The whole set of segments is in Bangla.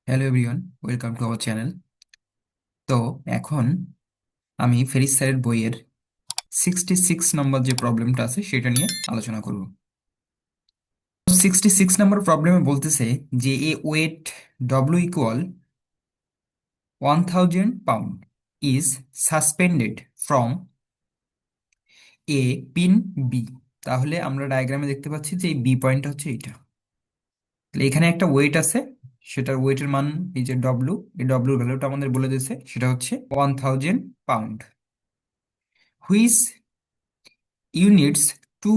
Hello everyone, welcome to our channel. তো এখন আমি ফেরিস স্যারের বইয়ের 66 নম্বর যে প্রবলেমটা আছে সেটা নিয়ে আলোচনা করব। 66 নম্বর প্রবলেমে বলতেছে যে a weight W equal 1000 pound is suspended from a pin B. তাহলে আমরা ডায়াগ্রামে দেখতে পাচ্ছি যে এই বি পয়েন্ট হচ্ছে এইটা। তাহলে এখানে একটা ওয়েট আছে, সেটার ওয়েটের মান এই যে ডব্লিউ, এই ডব্লিউর ভ্যালুটা আমাদের বলে দিয়েছে, সেটা হচ্ছে 1000 pound. Which units to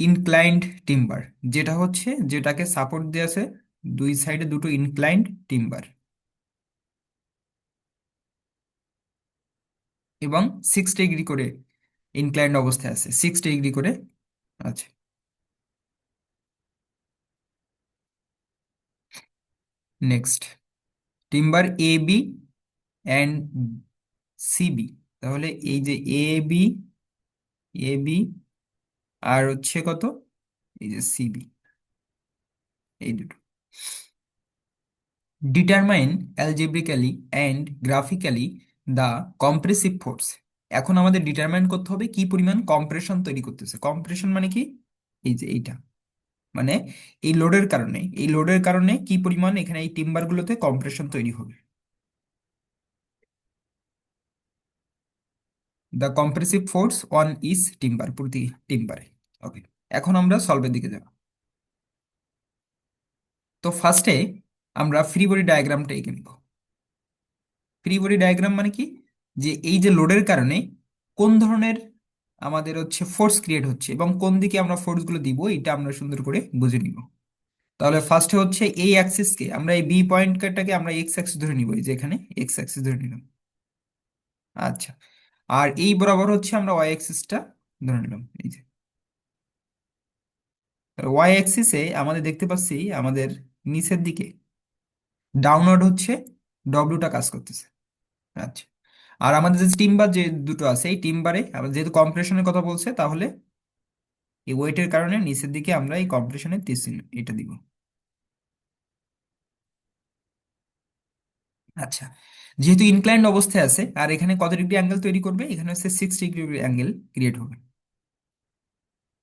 inclined timber, যেটা হচ্ছে যেটাকে সাপোর্ট দিয়ে আছে দুই সাইডে দুটো ইনক্লাইন্ড টিম্বার, এবং 6 ডিগ্রি করে ইনক্লাইন্ড অবস্থায় আছে, 6 ডিগ্রি করে আছে। Next, timber A B and C B. তাহলে এই যে এ বি, এ বি আর হচ্ছে কত, এই যে সি বি, এই দুটো determine algebraically and graphically the compressive force. এখন আমাদের ডিটারমাইন করতে হবে কি পরিমাণ কম্প্রেশন তৈরি করতেছে। কম্প্রেশন মানে কি, এই যে এইটা, মানে এই লোডের কারণে কি পরিমাণ এখানে এই টিম্বারগুলোতে কম্প্রেশন তৈরি হবে। The compressive force on each timber, প্রতি টিম্বারে। ওকে, এখন আমরা সলভের দিকে যাব। তো ফার্স্টে আমরা ফ্রি বডি ডায়াগ্রামটা এঁকে নিব। ফ্রি বডি ডায়াগ্রাম মানে কি, যে এই যে লোডের কারণে কোন ধরনের আমাদের হচ্ছে ফোর্স ক্রিয়েট হচ্ছে এবং কোন দিকে আমরা ফোর্সগুলো দিব, এটা আমরা সুন্দর করে বুঝে নিব। তাহলে ফার্স্টে হচ্ছে এই অ্যাক্সিসকে আমরা, এই বি পয়েন্টটাকে আমরা এক্স অ্যাক্সিস ধরে নিব, এই যে এখানে এক্স অ্যাক্সিস ধরে নিলাম। আচ্ছা, আর এই বরাবর হচ্ছে আমরা ওয়াই অ্যাক্সিসটা ধরে নিলাম, এই যে ওয়াই অ্যাক্সিসে আমাদের দেখতে পাচ্ছি আমাদের নিচের দিকে ডাউনওয়ার্ড হচ্ছে ডব্লিউটা কাজ করতেছে। আচ্ছা, আর আমাদের যে টিম্বার যে দুটো আছে, এই টিম্বারে আমরা যেহেতু কম্প্রেশনের কথা বলছে, তাহলে এই ওয়েটের কারণে নিচের দিকে আমরা এই কম্প্রেশনের এটা দিব। আচ্ছা, যেহেতু ইনক্লাইন্ড অবস্থায় আছে আর এখানে কত ডিগ্রি অ্যাঙ্গেল তৈরি করবে, এখানে হচ্ছে 6 ডিগ্রি অ্যাঙ্গেল ক্রিয়েট হবে,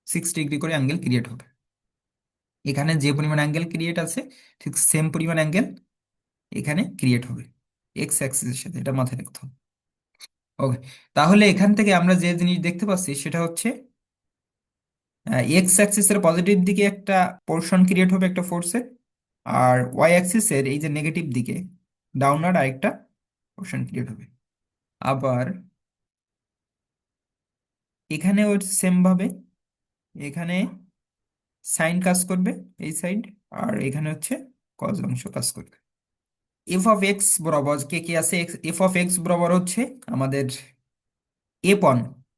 6 ডিগ্রি করে অ্যাঙ্গেল ক্রিয়েট হবে। এখানে যে পরিমাণ অ্যাঙ্গেল ক্রিয়েট আছে, ঠিক সেম পরিমাণ অ্যাঙ্গেল এখানে ক্রিয়েট হবে এক্স অ্যাক্সিসের সাথে, এটা মাথায় রাখতে হবে। ওকে, তাহলে এখান থেকে আমরা যে জিনিস দেখতে পাচ্ছি সেটা হচ্ছে এক্স অ্যাক্সিসের পজিটিভ দিকে একটা পোর্শন ক্রিয়েট হবে একটা ফোর্সের, আর ওয়াই অ্যাক্সিসের এই যে নেগেটিভ দিকে ডাউনার আরেকটা পোর্শন ক্রিয়েট হবে। আবার এখানেও সেম ভাবে এখানে সাইন কাজ করবে এই সাইড, আর এখানে হচ্ছে কজ অংশ কাজ করবে। এফ অফ এক্স বরাবর কে কে আছে, এফ অফ এক্স বরাবর হচ্ছে আমাদের এপন,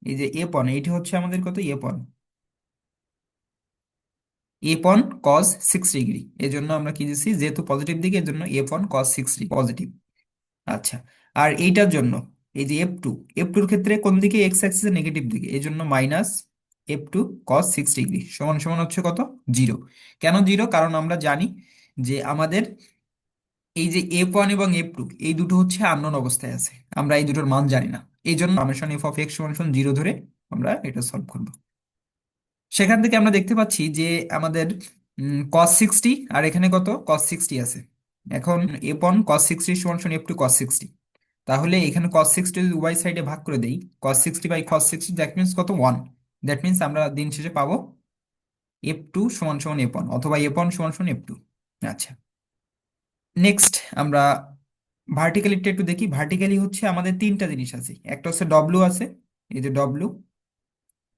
এই যে এপন এইটা হচ্ছে আমাদের কত, এপন, এপন কজ 6 ডিগ্রি। এই জন্য আমরা কি দিচ্ছি, যেহেতু পজিটিভ দিকে এর জন্য এপন কজ 6 ডিগ্রি পজিটিভ। আচ্ছা, আর এইটার জন্য এই যে এফ টুর ক্ষেত্রে কোন দিকে, এক্স অ্যাক্সিসের নেগেটিভ দিকে, এই জন্য মাইনাস F2 cos 6 ডিগ্রি সমান সমান হচ্ছে কত, 0। কেন 0? কারণ আমরা জানি যে আমাদের এই যে F1 এবং F2 এই দুটো হচ্ছে আননোন অবস্থায় আছে, আমরা এই দুটোর মান জানি না। এই জন্য সামেশন এফ অফ এক্স সমান সমান 0 ধরে আমরা এটা সলভ করব। সেখান থেকে আমরা দেখতে পাচ্ছি যে আমাদের cos 60 আর এখানে কত cos 60 আছে। এখন F1 cos 60 সমান সমান F2 cos 60। তাহলে এখানে cos 60 যদি উভয় সাইডে ভাগ করে দেই, cos 60 by cos 60, that means কত, 1। দ্যাট মিনস আমরা দিন শেষে পাবো F2 সমান সমান F1, অথবা F1 সমান সমান F2। আচ্ছা, নেক্সট আমরা ভার্টিক্যালিটা একটু দেখি। ভার্টিক্যালি হচ্ছে আমাদের তিনটা জিনিস আছে, একটা হচ্ছে ডব্লিউ আছে, এই যে ডব্লিউ,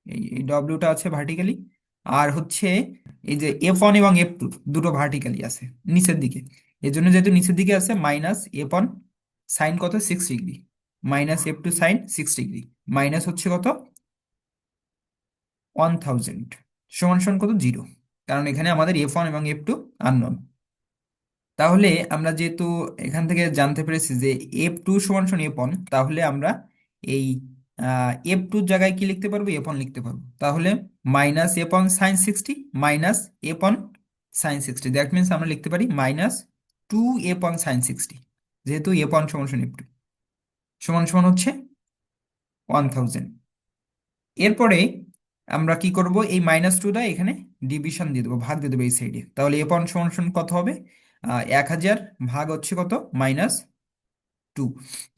এই ডব্লিউটা আছে ভার্টিক্যালি। আর হচ্ছে এই যে F1 এবং F2 দুটো ভার্টিক্যালি আছে নিচের দিকে। এর জন্য যেহেতু নিচের দিকে আছে, মাইনাস F1 সাইন কত, 6 degree, minus F2 sine 6 degree, minus হচ্ছে কত 1000 সমান সমান কত, 0। কারণ এখানে আমাদের F1 এবং F2 আননোন। তাহলে আমরা যেহেতু এখান থেকে জানতে পেরেছি যে F2 সমান সমান F1, তাহলে আমরা এই F2 জায়গায় কি লিখতে পারবো, F1 লিখতে পারবো। তাহলে minus F1 sine 60 minus F1 sine 60, that means আমরা লিখতে পারি মাইনাস টু a/sin 60, যেহেতু a1 সমান সমান f2 সমান সমান হচ্ছে 1000। এরপরে আমরা কি করব, এই -2টা এখানে ডিভিশন দিয়ে দেবো, ভাগ দিয়ে দেবো এই সাইডে। তাহলে a1 সমান সমান কত হবে? 1000 ভাগ হচ্ছে কত, -2,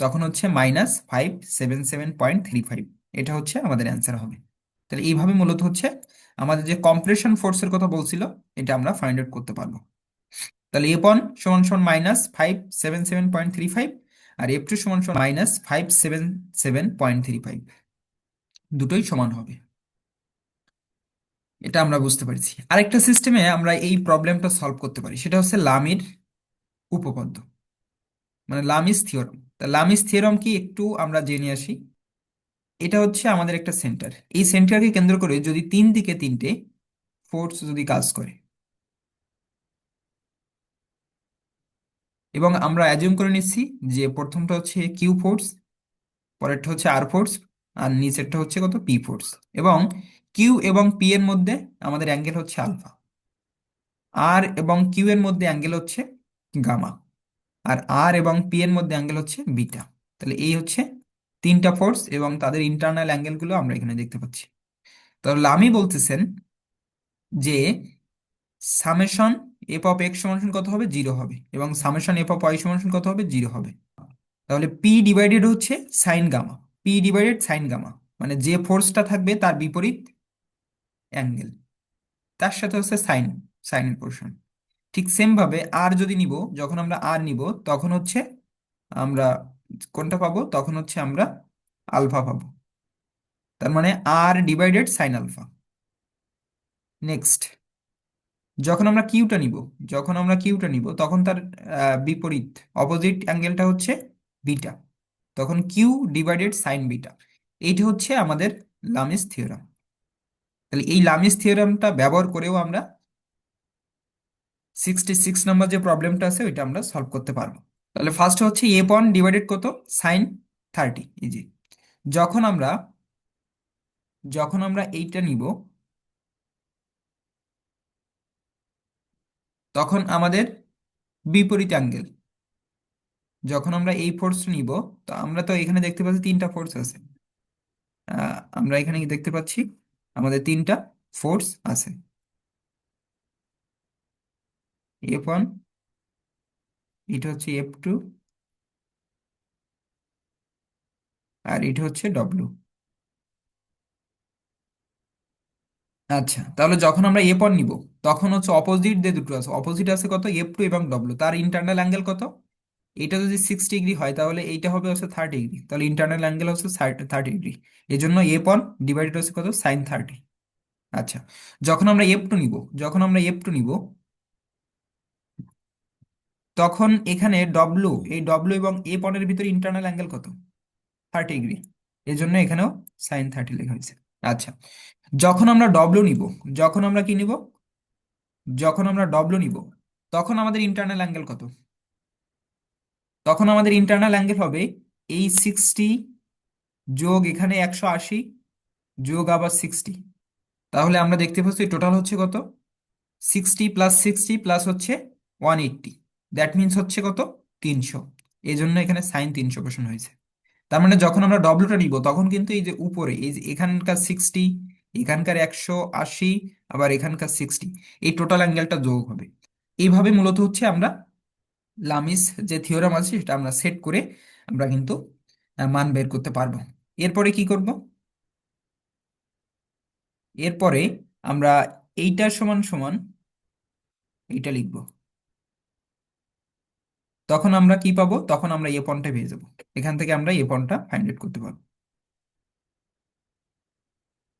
তখন হচ্ছে -577.35। এটা হচ্ছে আমাদের অ্যান্সার হবে। তাহলে এইভাবে মূলত হচ্ছে আমাদের যে কম্প্রেশন ফোর্সের কথা বলছিল, এটা আমরা ফাইন্ড আউট করতে পারবো। তাহলে a1 সমান সমান -577.35, আর f2 সমান সমান -577.35, দুটোই সমান হবে। এটা আমরা বুঝতে পারছি। আরেকটা সিস্টেমে আমরা এই প্রবলেমটা সলভ করতে পারি, সেটা হচ্ছে লামির উপপাদ্য, মানে লামিস থিওরাম। তা লামিস থিওরাম কি একটু আমরা জেনে আসি। এটা হচ্ছে আমাদের একটা সেন্টার, এই সেন্টারকে কেন্দ্র করে যদি তিন দিকে তিনটে ফোর্স যদি কাজ করে, এবং আমরা অ্যাজিউম করে নিচ্ছি যে প্রথমটা হচ্ছে কিউ ফোর্স, পরেরটা হচ্ছে আর ফোর্স, আর নিচেরটা হচ্ছে কত, পি ফোর্স, এবং কিউ এবং পি এর মধ্যে আমাদের অ্যাঙ্গেল হচ্ছে আলফা, আর এবং কিউ এর মধ্যে অ্যাঙ্গেল হচ্ছে গামা, আর আর এবং পি এর মধ্যে অ্যাঙ্গেল হচ্ছে বিটা। তাহলে এই হচ্ছে তিনটা ফোর্স এবং তাদের ইন্টারনাল অ্যাঙ্গেলগুলো আমরা এখানে দেখতে পাচ্ছি। তাহলে আমি বলতেছেন যে সামেশন f(x) সমান সমান কত হবে, 0 হবে, এবং সামেশন f(y) সমান সমান কত হবে, 0 হবে। তাহলে পি ডিভাইডেড হচ্ছে sine gamma, P divided sine gamma, মানে যে ফোর্সটা থাকবে তার বিপরীত অ্যাঙ্গেল, তার সাথে হচ্ছে সাইন, সাইনের পোর্শন। ঠিক সেম ভাবে আর যদি নিব, যখন আমরা আর নিব তখন হচ্ছে আমরা কোনটা পাবো, তখন হচ্ছে আমরা আলফা পাবো। তার মানে আর ডিভাইডেড সাইন আলফা। নেক্সট, যখন আমরা কিউটা নিব, যখন আমরা কিউটা নিব তখন তার বিপরীত অপোজিট অ্যাঙ্গেলটা হচ্ছে বিটা, তখন কিউ ডিভাইডেড সাইন বিটা। এইটা হচ্ছে আমাদের লামিস থিওরাম। তাহলে এই লামিস থিওরামটা ব্যবহার করেও আমরা 66 নম্বর যে প্রবলেমটা আছে ওইটা আমরা সলভ করতে পারবো। তাহলে ফার্স্ট হচ্ছে a1 ডিভাইডেড কত, sin 30, ইজি। যখন আমরা যখন আমরা এইটা নিব, তখন আমাদের বিপরীত অ্যাঙ্গেল, যখন আমরা এই ফোর্স নিব, তো আমরা তো এখানে দেখতে পাচ্ছি তিনটা ফোর্স আছে। আমরা এখানে কি দেখতে পাচ্ছি, আমাদের তিনটা ফোর্স আছে, f1, এটা হচ্ছে f2, আর এটা হচ্ছে ডব্লিউ। আচ্ছা, তাহলে যখন আমরা a1 নিব, তখন হচ্ছে অপোজিট যে দুটো আছে, অপোজিট আছে কত, f2 এবং ডব্লিউ, তার ইন্টারনাল অ্যাঙ্গেল কত, এটা যদি 6 ডিগ্রি হয় তাহলে এইটা হবে হচ্ছে 30 ডিগ্রি, তাহলে ইন্টারনাল অ্যাঙ্গেল হচ্ছে 30 ডিগ্রি। এই জন্য f1 ডিভাইডেড হচ্ছে কত, sin 30। আচ্ছা, যখন আমরা f2 নিব, যখন আমরা f2 নিব, তখন এখানে ডব্লিউ, এই ডব্লিউ এবং a1 এর ভিতরে ইন্টারনাল অ্যাঙ্গেল কত, 30 ডিগ্রি, এই জন্য এখানেও sin 30 লেখা হয়েছে। আচ্ছা, যখন আমরা ডব্লিউ নিব, যখন আমরা কি নিব, যখন আমরা ডব্লিউ নিব, তখন আমাদের ইন্টারনাল অ্যাঙ্গেল কত, তখন আমাদের ইন্টারনাল অ্যাঙ্গেল হবে এই 60 যোগ এখানে 180 যোগ আবার 60। তাহলে আমরা দেখতে পাচ্ছি টোটাল হচ্ছে কত, 60 + 60 প্লাস হচ্ছে 180, দ্যাট মিনস হচ্ছে কত, 300। এই জন্য এখানে sin 300 বসানো হয়েছে। তার মানে যখন আমরা ডব্লুটা নিব, তখন কিন্তু এই যে উপরে এই যে এখানকার 60, এখানকার 180, আবার এখানকার 60, এই টোটাল অ্যাঙ্গেলটা যোগ হবে। এইভাবে মূলত হচ্ছে আমরা লামিস যে থিওরাম আছে সেটা আমরা সেট করে আমরা কিন্তু মান বের করতে পারবো। এরপরে কি করব, এরপরে আমরা এইটা সমান সমান এইটা লিখব, তখন আমরা কি পাবো, তখন আমরা এ পয়েন্টটা পেয়ে যাবো, এখান থেকে আমরা এ পয়েন্টটা ফাইন্ড আউট করতে পারবো।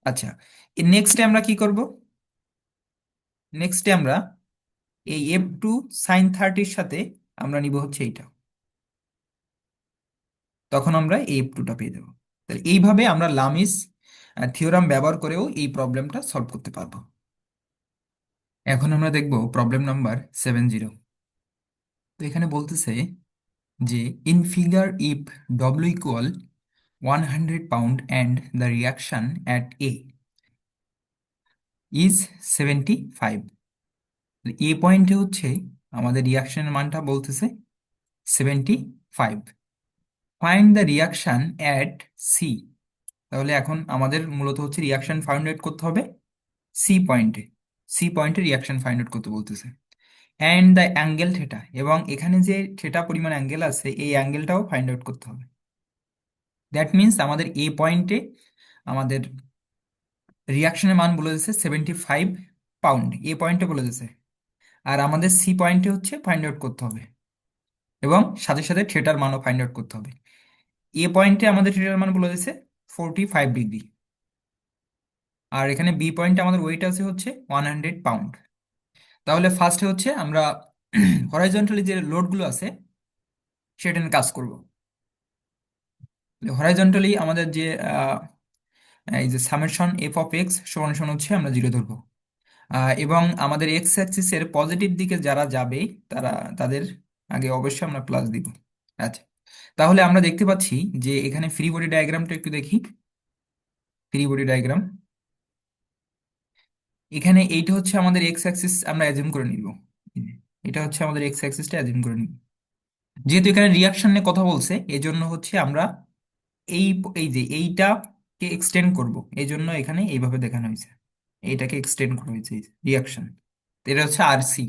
আচ্ছা, নেক্সটে আমরা কি করব, নেক্সটে আমরা এই f2 sin 30 সাথে আমরা নিব হচ্ছে এইটা, তখন আমরা এই f2টা পেয়ে যাবো। তাহলে এইভাবে আমরা লামিস থিওরাম ব্যবহার করেও এই প্রবলেমটা সলভ করতে পারবো। এখন আমরা দেখব প্রবলেম নাম্বার 70। তো এখানে বলতেছে যে in figure if W equal 100 pound and the reaction at A is 75, A পয়েন্টে হচ্ছে আমাদের রিয়াকশনের মানটা বলতেছে 75। Find the reaction at C. তাহলে এখন আমাদের মূলত হচ্ছে রিয়াকশন ফাইন্ড আউট করতে হবে সি পয়েন্টে। সি পয়েন্টে রিয়াকশন ফাইন্ড আউট করতে বলতেছে। অ্যান্ড দ্য অ্যাঙ্গেল থেটা, এবং এখানে যে থেটা পরিমাণ অ্যাঙ্গেল আছে এই অ্যাঙ্গেলটাও ফাইন্ড আউট করতে হবে। দ্যাট মিনস আমাদের এ পয়েন্টে আমাদের রিয়াকশনের মান বলে দিচ্ছে 75 পাউন্ড, এ পয়েন্টে বলে দিচ্ছে। আর আমাদের সি পয়েন্টে হচ্ছে ফাইন্ড আউট করতে হবে, এবং সাথে সাথে থিয়েটার মানও ফাইন্ড আউট করতে হবে। এ পয়েন্টে আমাদের থিয়েটার মান বলে দিচ্ছে 45 ডিগ্রি, আর এখানে বি পয়েন্টে আমাদের ওয়েট আছে হচ্ছে 100 পাউন্ড। তাহলে ফার্স্টে হচ্ছে আমরা হরাইজন্টালি যে লোডগুলো আছে সেটা নিয়ে কাজ করব। হরাইজন্টালি আমাদের যে এই যে সামেশন এফ অফ এক্স সমান সমান হচ্ছে আমরা 0 ধরবো। এবং আমাদের এক্স অ্যাক্সিসের পজিটিভ দিকে যারা যাবে তারা তাদের আগে অবশ্যই আমরা প্লাস দিব। আচ্ছা, তাহলে আমরা দেখতে পাচ্ছি যে এখানে ফ্রি বডি ডায়াগ্রামটা একটু দেখি। ফ্রি বডি ডায়াগ্রাম, এখানে এইটা হচ্ছে আমাদের এক্স অ্যাক্সিস, আমরা অ্যাজিউম করে নিব। এটা হচ্ছে আমাদের এক্স অ্যাক্সিসটা অ্যাজিউম করে নিব। যেহেতু এখানে রিয়াকশন নিয়ে কথা বলছে এই জন্য হচ্ছে আমরা এই এই যে এইটাকে এক্সটেন্ড করব, এই জন্য এখানে এইভাবে দেখানো হয়েছে। এইটাকে এক্সটেন্ড করা হয়েছে রিয়াকশন। এটা হচ্ছে আর সি,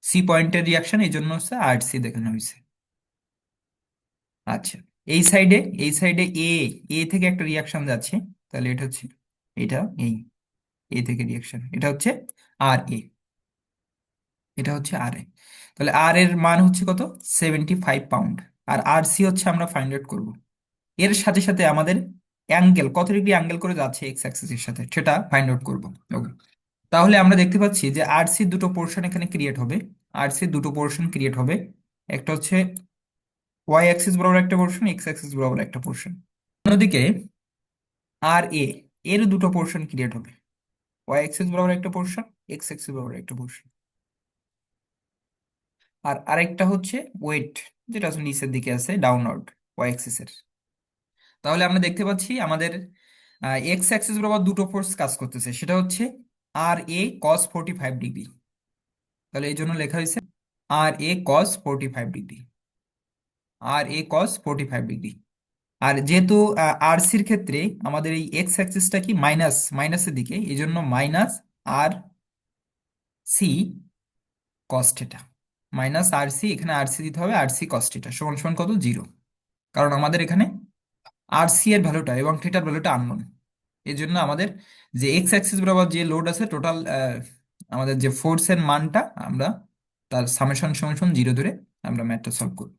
সি পয়েন্টের রিয়াকশন, এই জন্য হচ্ছে আর সি দেখানো হয়েছে। আচ্ছা, এই সাইডে, এই সাইডে এ, এ থেকে একটা রিয়াকশন যাচ্ছে, তাহলে এটা হচ্ছে, এটা এই এ থেকে রিয়াকশন, এটা হচ্ছে আর এ, এটা হচ্ছে আর এ। তাহলে আর এর মান হচ্ছে কত, 75 পাউন্ড। আর আর সি হচ্ছে আমরা ফাইন্ড আউট করবো। এর সাথে সাথে আমাদের অ্যাঙ্গেল, কত ডিগ্রি অ্যাঙ্গেল করে যাচ্ছে এক্স অ্যাক্সিসের সাথে সেটা ফাইন্ড আউট করবো। ওকে, তাহলে আমরা দেখতে পাচ্ছি যে আর সি দুটো পোর্শন এখানে ক্রিয়েট হবে। আর সি দুটো পোর্শন ক্রিয়েট হবে, একটা হচ্ছে ওয়াই অ্যাক্সিস বরাবর একটা পোর্শন, এক্স অ্যাক্সিস বরাবর একটা পোর্শন। অন্যদিকে আর এ, এর দুটো পোর্শন ক্রিয়েট হবে, ওয়াই অ্যাক্সিস বরাবর একটা পোর্শন, এক্স অ্যাক্সিস বরাবর একটা পোর্শন। আর আরেকটা হচ্ছে ওয়েট, যেটা হচ্ছে নিচের দিকে আছে ডাউনওয়ার্ড ওয়াই অ্যাক্সিসের। তাহলে আমরা দেখতে পাচ্ছি আমাদের এক্স অ্যাক্সিস বরাবর দুটো ফোর্স কাজ করতেছে, সেটা হচ্ছে আর এ কস 45 ডিগ্রি। তাহলে এই জন্য লেখা হয়েছে আর এ কস 45 ডিগ্রি, আর এ কস 45 ডিগ্রি। আর যেহেতু আর সির ক্ষেত্রে আমাদের এই এক্স অ্যাক্সিসটা কি মাইনাস মাইনাসের দিকে, এই জন্য মাইনাস আর সি কস থিটা, মাইনাস আর সি, এখানে আর সি দিতে হবে, আর সি কস থিটা সমান সমান কত, 0। কারণ আমাদের এখানে আর সি এর ভ্যালুটা এবং থিটার ভ্যালুটা আননোন। এই জন্য আমাদের যে এক্স অ্যাক্সিস বরাবর যে লোড আছে টোটাল, আমাদের যে ফোর্সের মানটা আমরা তার সামেশন সমান 0 ধরে আমরা ম্যাথটা সলভ করব।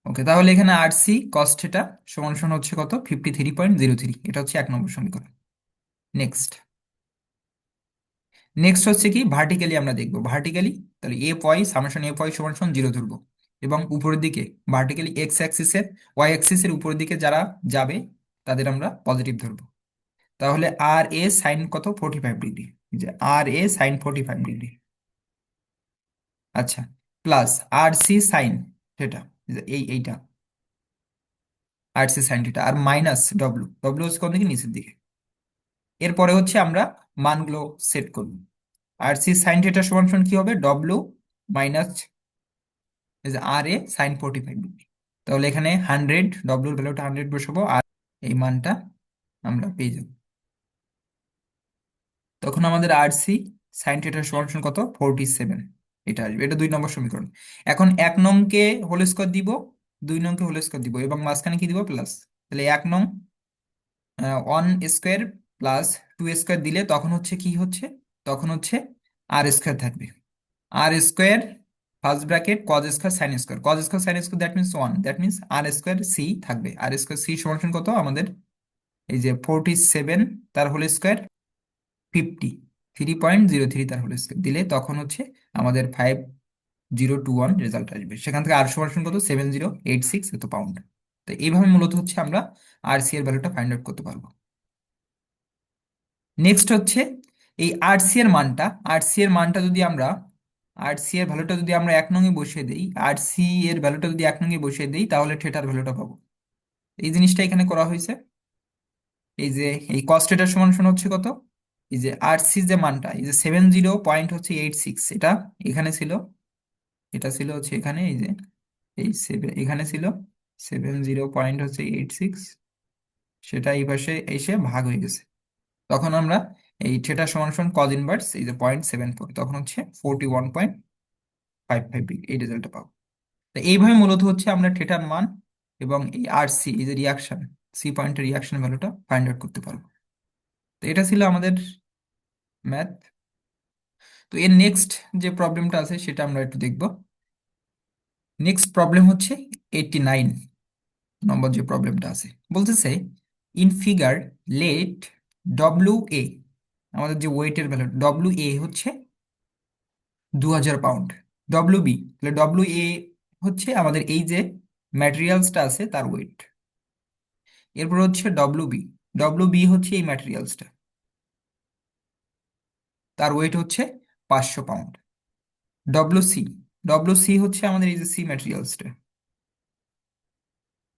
ওকে, তাহলে এখানে আর সি কস থিটা সমান সমান হচ্ছে কত, 53.03। এটা হচ্ছে 1 নম্বর সমীকরণ। নেক্সট, নেক্সট হচ্ছে কি ভার্টিক্যালি আমরা দেখবো। ভার্টিক্যালি তাহলে F Y summation F Y সমান সমান 0 ধরবো, এবং উপরের দিকে ভার্টিক্যালি এক্স অ্যাক্সিসের, ওয়াই অ্যাক্সিসের উপরের দিকে যারা যাবে তাদের আমরা পজিটিভ ধরবো। তাহলে আর এ সাইন কত, 45 ডিগ্রি, যে আর এ সাইন 45 ডিগ্রি। আচ্ছা, প্লাস আর সি সাইন থিটা, এইটা আর সি সাইন থিটা, আর মাইনাস ডব্লু, ডব্লু হচ্ছে কোন দিকে, নিচের দিকে। এরপরে হচ্ছে আমরা মানগুলো সেট করব। আর সি সাইন থিটা সমান সমান কি হবে, ডব্লু মাইনাস আর এ সাইন 45 ডিগ্রি। তাহলে এখানে 100, ডব্লুর ভ্যালুটা 100 বসাবো, আর এই মানটা আমরা পেয়ে যাব। তখন আমাদের আর সি সাইন থিটার সমান সমান কত, 47। এটা আসবে, এটা 2 নম্বর সমীকরণ। এখন 1 নংকে হোল স্কোয়ার দিব, 2 নংকে হোল স্কোয়ার দিব, এবং মাঝখানে কি দিব, প্লাস। তাহলে 1 নং 1 স্কোয়ার প্লাস 2 স্কোয়ার দিলে তখন হচ্ছে কি হচ্ছে, তখন হচ্ছে আর স্কোয়ার থাকবে। R square first bracket cos square sine square, cos square sine square, that means 1, that means R square C থাকবে। আর স্কোয়ার সি সমান সমান কত আমাদের, এই যে 47 তার হোল স্কোয়ার, 53.03 তার হোল স্কোয়ার দিলে তখন হচ্ছে আমাদের 5021 রেজাল্ট আসবে। সেখান থেকে আর সমান সমান কত, 7086 এত পাউন্ড। তো এইভাবে মূলত হচ্ছে আমরা আর সি এর ভ্যালুটা ফাইন্ড আউট করতে পারবো। নেক্সট হচ্ছে এই আর সি এর মানটা, আর সি এর মানটা যদি আমরা, আর সি এর ভ্যালুটা যদি আমরা 1 নংয়ে বসিয়ে দিই, আর সি এর ভ্যালুটা যদি 1 নংয়ে বসিয়ে দিই তাহলে থিটার ভ্যালুটা পাবো। এই জিনিসটা এখানে করা হয়েছে। এই যে এই কস থিটার সমান সমান হচ্ছে কত, এই যে আর সি যে মানটা, এই যে 70.86, এটা এখানে ছিল, এটা ছিল হচ্ছে এখানে, এই যে এই সেভেন এখানে ছিল 70.86, সেটা এই পাশে এসে ভাগ হয়ে গেছে। তখন আমরা এই থিটা সমান সমান কজ ইনভার্স এই যে 0.74, তখন হচ্ছে 41.55 ডিগ্রি, এই রেজাল্টটা পাবো। তো এইভাবে মূলত হচ্ছে আমরা থিটার মান এবং এই আর সি এই যে রিয়াকশন, সি পয়েন্টের রিয়াকশন ভ্যালুটা ফাইন্ড আউট করতে পারবো। তো এটা ছিল আমাদের ম্যাথ। তো এর নেক্সট যে প্রবলেমটা আছে সেটা আমরা একটু দেখব। নেক্সট প্রবলেম হচ্ছে 89 নম্বর যে প্রবলেমটা আছে, বলতেছে in figure let W A, আমাদের যে ওয়েটের ভ্যালু ডব্লিউ এ হচ্ছে 2000 পাউন্ড, ডব্লিউ বি, তাহলে ডব্লিউ এ হচ্ছে আমাদের এই যে ম্যাটেরিয়ালসটা আছে তার ওয়েট, এরপর হচ্ছে ডব্লিউ বি, ডব্লিউ বি হচ্ছে এই ম্যাটেরিয়ালসটা, তার ওয়েট হচ্ছে 500 pound. W C, W C হচ্ছে আমাদের এই যে সি ম্যাটেরিয়ালসটা,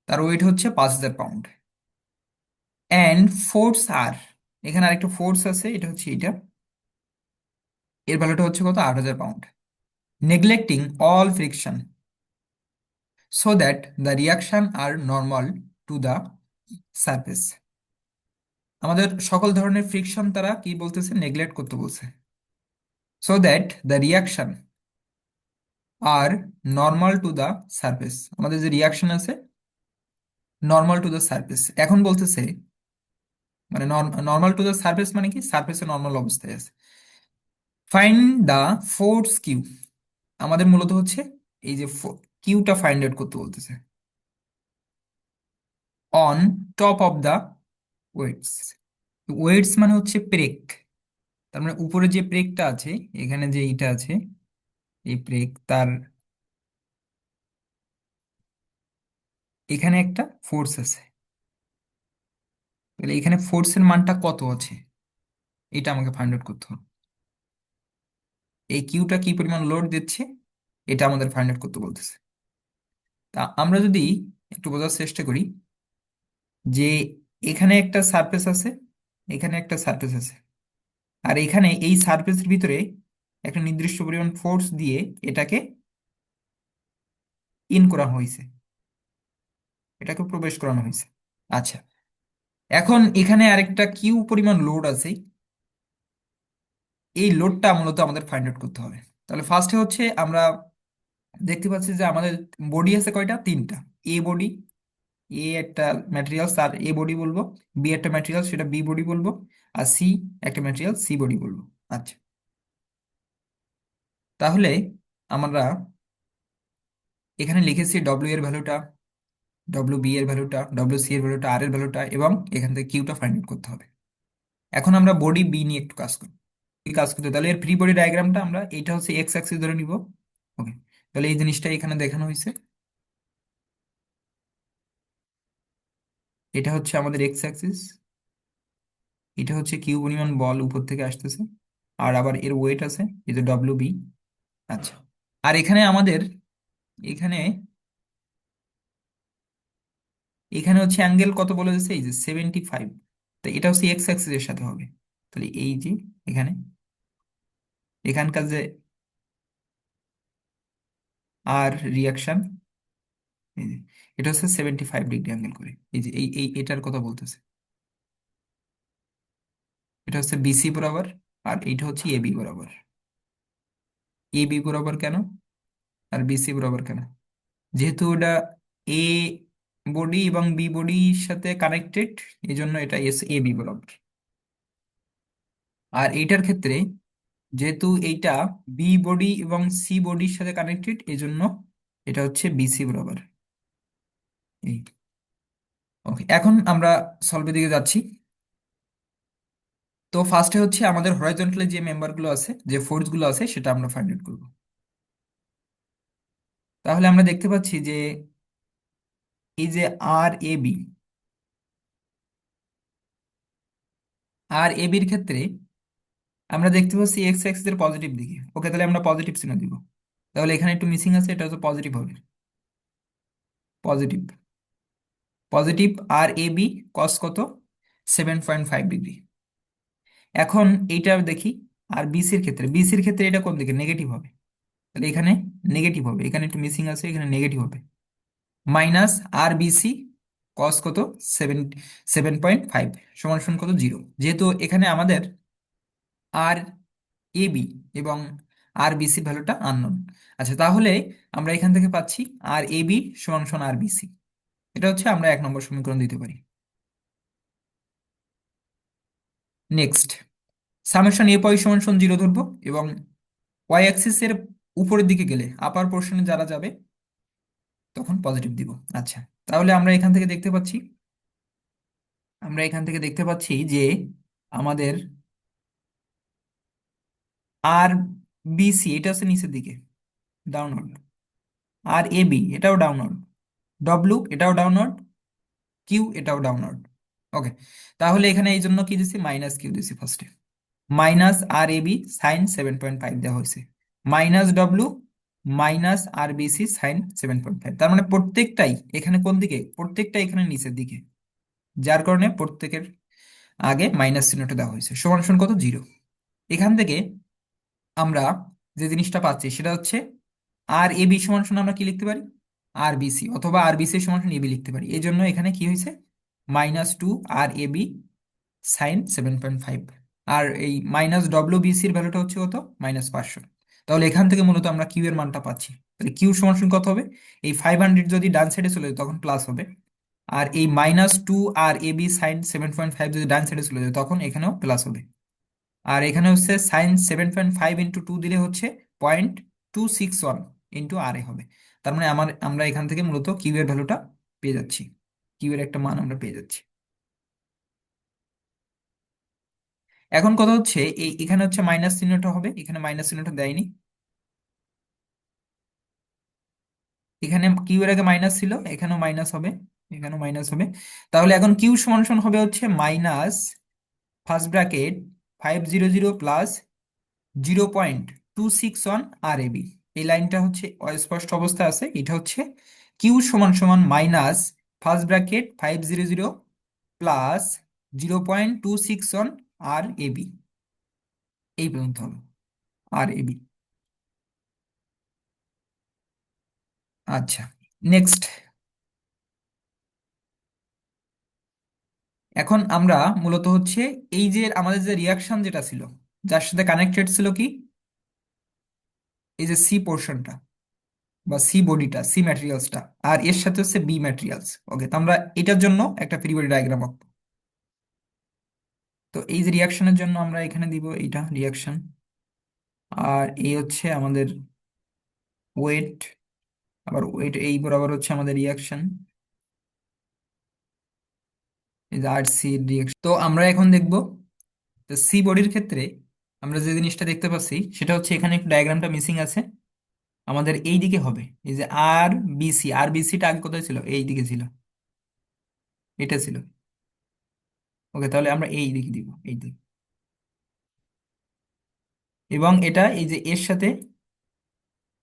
তার ওয়েট হচ্ছে 5000 পাউন্ড। অ্যান্ড ফোর্স আর, এখানে আরেকটা ফোর্স আছে, এটা হচ্ছে এটা, এর ভ্যালুটা হচ্ছে কত, 8000 pound. Neglecting all friction so that the reaction are normal to the surface, আমাদের সকল ধরনের ফ্রিকশন তারা কি বলতেছে, নেগলেক্ট করতে বলছে, so that the reaction are normal to the surface, আমাদের যে রিয়াকশন আছে নর্মাল টু দ্য সারফেস, এখন বলতেছে মানে নর্মাল টু দ্য সারফেস মানে কি, সারফেসে নর্মাল অবস্থায় আছে। ফাইন্ড দ্য ফোর্স কিউ, আমাদের মূলত হচ্ছে এই যে কিউটা ফাইন্ড আউট করতে বলতেছে, on top of the weights, weights মানে হচ্ছে প্রেক, তার মানে উপরে যে প্রেকটা আছে, এখানে যে এইটা আছে, এই প্রেক তার এখানে একটা ফোর্স আছে, তাহলে এখানে ফোর্সের মানটা কত আছে এটা আমাকে ফাইন্ড আউট করতে হবে। এই কিউটা কি পরিমাণ লোড দিচ্ছে এটা আমাদের ফাইন্ড আউট করতে বলতেছে। তা আমরা যদি একটু বোঝার চেষ্টা করি যে এখানে একটা সারফেস আছে, এখানে একটা সারফেস আছে, আর এখানে এই সারফেসের ভিতরে একটা নির্দিষ্ট পরিমাণ ফোর্স দিয়ে এটাকে ইন করা হয়েছে, এটাকে প্রবেশ করানো হয়েছে। আচ্ছা, এখন এখানে আরেকটা কিউ পরিমাণ লোড আছে, এই লোডটা মূলত আমাদের ফাইন্ড আউট করতে হবে। তাহলে ফার্স্টে হচ্ছে আমরা দেখতে পাচ্ছি যে আমাদের বডি আছে কয়টা, তিনটা। এ বডি, এ একটা ম্যাটেরিয়ালস আর এ বডি বলবো, বি একটা ম্যাটেরিয়াল সেটা বি বডি বলবো, আর সি একটা ম্যাটেরিয়াল সি বডি বলবো। আচ্ছা, তাহলে আমরা এখানে লিখেছি ডব্লিউ এর ভ্যালুটা, ডব্লিউ বি এর ভ্যালুটা, ডব্লিউ সি এর ভ্যালুটা, আর এর ভ্যালুটা, এবং এখান থেকে কিউটা ফাইন্ড আউট করতে হবে। এখন আমরা বডি বি নিয়ে একটু কাজ করি, কাজ করতে তাহলে এর ফ্রি বডি ডায়াগ্রামটা আমরা, এটা হচ্ছে এক্স অ্যাক্সিস ধরে নিব। ওকে, তাহলে এই জিনিসটা এখানে দেখানো হয়েছে, এটা হচ্ছে আমাদের এক্স অ্যাক্সিস, এটা হচ্ছে কিউ পরিমাণ বল উপর থেকে আসতেছে, আর আবার এর ওয়েট আছে এই যে ডব্লিউ বি। আচ্ছা, আর এখানে আমাদের এখানে এখানে হচ্ছে অ্যাঙ্গেল কত বলে দিচ্ছে, এই যে 75, তো এটা হচ্ছে এক্স অ্যাক্সিস এর সাথে হবে। তাহলে এই যে এখানে এখানকার যে আর রিয়াকশন, এই যে এটা হচ্ছে 75 ডিগ্রি অ্যাঙ্গেল করে, এই যে এই এটার কথা বলতেছে, এটা হচ্ছে বিসি বরাবর, আর এইটা হচ্ছে এবি বরাবর। এবি বরাবর কেন আর বিসি বরাবর কেন, যেহেতু এটা এ বডি এবং বি বডির সাথে কানেক্টেড, এই জন্য এটা এস এ বি বরাবর। আর এইটার ক্ষেত্রে যেহেতু এইটা বি বডি এবং সি বডির সাথে কানেক্টেড, এই জন্য এটা হচ্ছে বিসি বরাবর। এই, ওকে, এখন আমরা সলভের দিকে যাচ্ছি। তো ফার্স্টে হচ্ছে আমাদের হরাইজন্টালি যে মেম্বারগুলো আছে, যে ফোর্সগুলো আছে, সেটা আমরা ফাইন্ড আউট করবো। তাহলে আমরা দেখতে পাচ্ছি যে এই যে আর এ বি, আর এ বির ক্ষেত্রে আমরা দেখতে পাচ্ছি এক্স অ্যাক্সিস এর পজিটিভ দিকে। ওকে, তাহলে আমরা পজিটিভ চিহ্ন দিব। তাহলে এখানে একটু মিসিং আছে, এটা হচ্ছে পজিটিভ হবে, positive, positive. R A B কস কত, 7.5 ডিগ্রি। এখন এইটা দেখি। আর বিসির ক্ষেত্রে, বিসির ক্ষেত্রে এটা কোন দিকে নেগেটিভ হবে, তাহলে এখানে নেগেটিভ হবে, এখানে একটু মিসিং আছে, এখানে নেগেটিভ হবে। মাইনাস আর বিসি কস কত, 7.5 সমান সমান কত, 0। যেহেতু এখানে আমাদের আর এ বি এবং আর বিসি ভ্যালুটা আননোন। আচ্ছা, তাহলে আমরা এখান থেকে পাচ্ছি আর এ বি সমান সমান আর বিসি। এটা হচ্ছে আমরা 1 নম্বর সমীকরণ দিতে পারি। নেক্সট, সামেশন এ পয় সমান সমান 0 ধরবো এবং ওয়াই অ্যাক্সিস এর উপরের দিকে গেলে আপার পোর্শনে যারা যাবে তখন পজিটিভ দিব। আচ্ছা, তাহলে আমরা এখান থেকে দেখতে পাচ্ছি যে আমাদের আর বিসি এটা হচ্ছে নিচের দিকে ডাউনওয়ার্ড, আর এ বি এটাও ডাউনওয়ার্ড, ডব্লিউ এটাও ডাউনওয়ার্ড, কিউ এটাও ডাউনওয়ার্ড। ওকে, তাহলে এখানে এই জন্য কি দিছি, মাইনাস কিউ দিছি ফার্স্টে। Minus R A B sign 7.5 দেওয়া হয়েছে, মাইনাস ডব্লিউ মাইনাস আর বিসি সাইন 7.5। তার মানে প্রত্যেকটাই এখানে কোন দিকে, প্রত্যেকটা এখানে নিচের দিকে, যার কারণে প্রত্যেকের আগে মাইনাস চিহ্নটা দেওয়া হয়েছে। সমান সমান কত, 0। এখান থেকে আমরা যে জিনিসটা পাচ্ছি সেটা হচ্ছে আর এ বি সমান সমান আমরা কি লিখতে পারি, আর বিসি, অথবা আর বিসি সমান সমান এবি লিখতে পারি। এই জন্য এখানে কি হয়েছে, -2 আর এ বি সাইন 7.5। আর এই মাইনাস ডব্লিউ বিসির ভ্যালুটা হচ্ছে কত, -500। তাহলে এখান থেকে মূলত আমরা কিউ এর মানটা পাচ্ছি। তাহলে কিউ সমান সমান কত হবে, এই 500 যদি ডান সাইডে চলে যায় তখন প্লাস হবে, আর এই -2 আর এ বি সাইন 7.5 যদি ডান সাইডে চলে যায় তখন এখানেও প্লাস হবে। আর এখানে হচ্ছে সাইন 7.5 ইন্টু 2 দিলে হচ্ছে 0.261 ইন্টু আর এ হবে। তার মানে আমরা এখান থেকে মূলত কিউ এর ভ্যালুটা পেয়ে যাচ্ছি, কিউ এর একটা মান আমরা পেয়ে যাচ্ছি। এখন কথা হচ্ছে এখানে হচ্ছে মাইনাস চিহ্নটা হবে, এখানে মাইনাস চিহ্নটা দেয়নি, এখানে কিউ এর আগে মাইনাস ছিল, এখানেও মাইনাস হবে, এখানেও মাইনাস হবে। তাহলে এখন কিউ সমান সমান হবে হচ্ছে মাইনাস ফার্স্ট ব্র্যাকেট 500 প্লাস 0.261 আর এবি। এই লাইনটা হচ্ছে অস্পষ্ট অবস্থায় আছে, এটা হচ্ছে কিউ সমান সমান মাইনাস ফার্স্ট ব্র্যাকেট 500 প্লাস 0.261 আর এবি। এই পর্যন্ত হলো আর এবি। আচ্ছা, নেক্সট, এখন আমরা মূলত হচ্ছে এই যে আমাদের যে রিয়াকশন যেটা ছিল, যার সাথে কানেক্টেড ছিল কি, এই যে সি পোর্শনটা বা সি বডিটা, সি ম্যাটেরিয়ালসটা, আর এর সাথে হচ্ছে বি ম্যাটেরিয়ালস। ওকে, তো আমরা এটার জন্য একটা ফ্রি বডি ডায়াগ্রাম আঁকবো। তো এই যে রিয়াকশনের জন্য আমরা এখানে দিব এইটা রিয়াকশন, আর এই হচ্ছে আমাদের ওয়েট, আবার ওয়েট এই বরাবর হচ্ছে আমাদের রিয়াকশন, এই যে আর সি রিয়াকশন। তো আমরা এখন দেখব সি বডির ক্ষেত্রে আমরা যে জিনিসটা দেখতে পাচ্ছি সেটা হচ্ছে এখানে একটু ডায়াগ্রামটা মিসিং আছে, আমাদের এই দিকে হবে। এই যে আর বিসি, আর বিসিটা আগে কোথায় ছিল, এই দিকে ছিল, এটা ছিল। ওকে, তাহলে আমরা এই দিকে দিব, এই দিকে। এবং এটা এই যে এর সাথে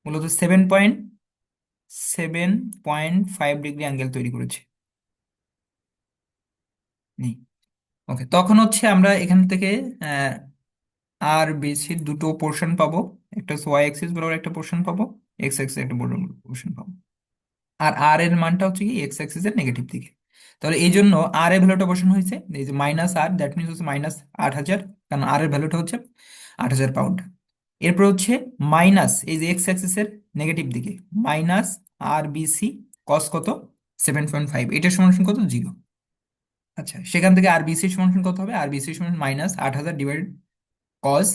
মূলত 7.5 অ্যাঙ্গেল তৈরি করেছে। ওকে, তখন হচ্ছে আমরা এখান থেকে আর বেসির দুটো পোর্শন পাবো, একটা হচ্ছে ওয়াই অ্যাক্সিস বরাবর একটা পোর্শন পাবো, এক্স অ্যাক্সিস একটা পোর্শন পাবো। আর আর এর মানটা হচ্ছে কি এক্স অ্যাক্সিস এর নেগেটিভ দিকে। তাহলে এই জন্য আর এর ভ্যালুটা বসানো হয়েছে এই যে মাইনাস আর, দ্যাট মিনস হচ্ছে -8,000, কারণ আর এর ভ্যালুটা হচ্ছে 8,000 পাউন্ড। এরপর হচ্ছে মাইনাস এই যে এক্স অ্যাক্সিস এর নেগেটিভ দিকে মাইনাস আর বিসি কস কত, 7.5, এটা সমান সমান কত, 0। আচ্ছা, সেখান থেকে আর বিসি সমান সমান কত হবে, আর বিসি সমান -8,000 ডিভাইড কজ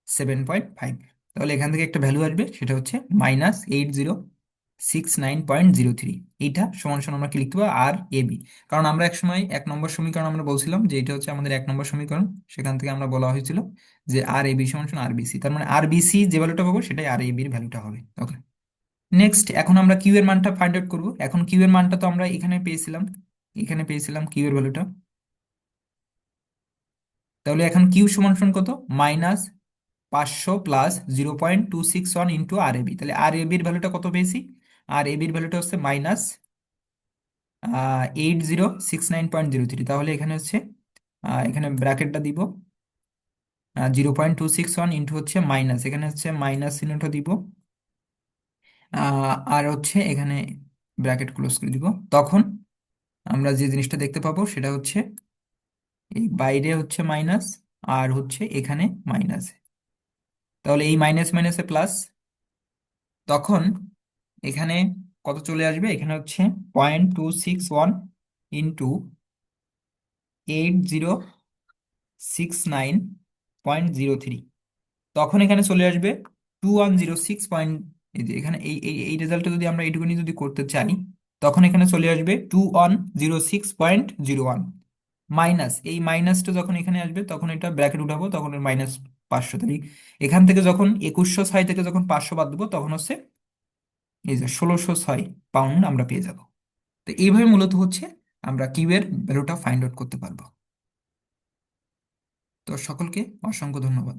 7.5। তাহলে এখান থেকে একটা ভ্যালু আসবে, সেটা হচ্ছে -8069.03। এইটা সমান সমান আমরা কি লিখতে পারবো, আর এ বি। কারণ আমরা এক সময় 1 নম্বর সমীকরণ আমরা বলছিলাম যে এটা হচ্ছে আমাদের 1 নম্বর সমীকরণ, সেখান থেকে আমরা বলা হয়েছিল যে আর এ বি সমান সমান আর বিসি। তার মানে আর বিসি যে ভ্যালুটা পাবো সেটাই আর এ বির ভ্যালুটা হবে। ওকে, নেক্সট, এখন আমরা কিউ এর মানটা ফাইন্ড আউট করবো। এখন কিউ এর মানটা তো আমরা এখানে পেয়েছিলাম কিউ এর ভ্যালুটা। তাহলে এখন কিউ সমান সমান কত, -500 প্লাস 0.261 ইন্টু আর এবি। তাহলে আর এবির ভ্যালুটা কত পেয়েছি, আর এবির ভ্যালুটা হচ্ছে -8069.03। তাহলে এখানে হচ্ছে এখানে ব্র্যাকেটটা দিব, 0.261 ইন্টু হচ্ছে মাইনাস, এখানে হচ্ছে মাইনাস চিহ্নটা দিব, আর হচ্ছে এখানে ব্র্যাকেট ক্লোজ করে দিব। তখন আমরা যে জিনিসটা দেখতে পাবো সেটা হচ্ছে এই বাইরে হচ্ছে মাইনাস, আর হচ্ছে এখানে মাইনাস। তাহলে এই মাইনাস মাইনাসে প্লাস, তখন এখানে কত চলে আসবে, এখানে হচ্ছে 0.261 ইন্টু 8069.03, তখন এখানে চলে আসবে 2106 পয়েন্ট। এই যে এখানে এই এই এই রেজাল্টটা যদি আমরা এইটুকুনি যদি করতে চাই, তখন এখানে চলে আসবে 2106.01 মাইনাস, এই মাইনাসটা যখন এখানে আসবে তখন এটা ব্র্যাকেট উঠাবো, তখন মাইনাস 500। তাহলে এখান থেকে যখন 2106 থেকে যখন 500 বাদ দেবো, তখন হচ্ছে এই যে 1606 পাউন্ড আমরা পেয়ে যাব। তো এইভাবে মূলত হচ্ছে আমরা কিউয়ের ভ্যালুটা ফাইন্ড আউট করতে পারবো। তো সকলকে অসংখ্য ধন্যবাদ।